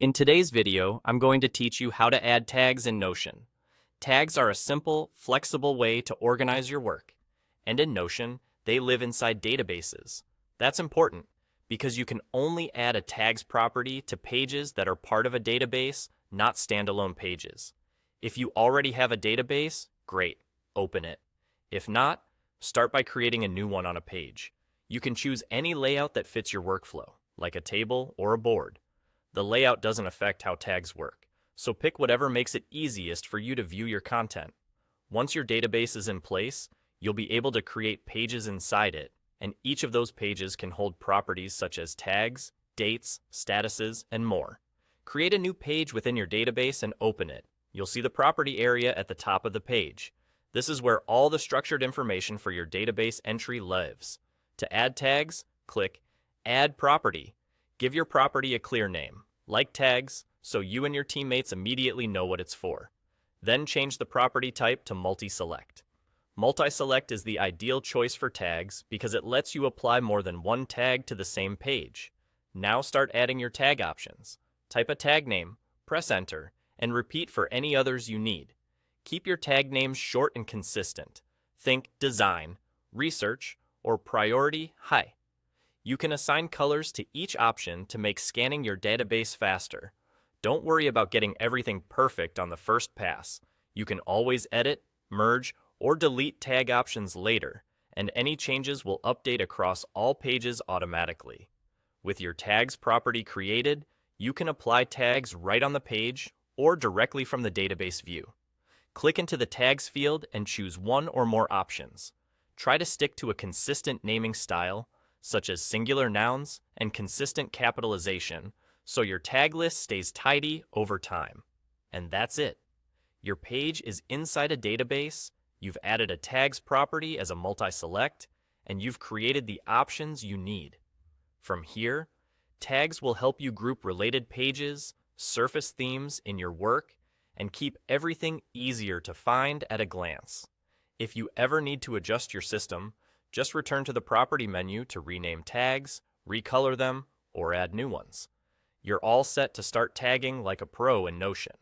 In today's video, I'm going to teach you how to add tags in Notion. Tags are a simple, flexible way to organize your work. And in Notion, they live inside databases. That's important because you can only add a tags property to pages that are part of a database, not standalone pages. If you already have a database, great, open it. If not, start by creating a new one on a page. You can choose any layout that fits your workflow, like a table or a board. The layout doesn't affect how tags work, so pick whatever makes it easiest for you to view your content. Once your database is in place, you'll be able to create pages inside it, and each of those pages can hold properties such as tags, dates, statuses, and more. Create a new page within your database and open it. You'll see the property area at the top of the page. This is where all the structured information for your database entry lives. To add tags, click Add Property. Give your property a clear name, like tags, so you and your teammates immediately know what it's for. Then change the property type to multi-select. Multi-select is the ideal choice for tags because it lets you apply more than one tag to the same page. Now start adding your tag options. Type a tag name, press enter, and repeat for any others you need. Keep your tag names short and consistent. Think design, research, or priority high. You can assign colors to each option to make scanning your database faster. Don't worry about getting everything perfect on the first pass. You can always edit, merge, or delete tag options later, and any changes will update across all pages automatically. With your tags property created, you can apply tags right on the page or directly from the database view. Click into the tags field and choose one or more options. Try to stick to a consistent naming style, such as singular nouns and consistent capitalization, so your tag list stays tidy over time. And that's it. Your page is inside a database, you've added a tags property as a multi-select, and you've created the options you need. From here, tags will help you group related pages, surface themes in your work, and keep everything easier to find at a glance. If you ever need to adjust your system, just return to the property menu to rename tags, recolor them, or add new ones. You're all set to start tagging like a pro in Notion.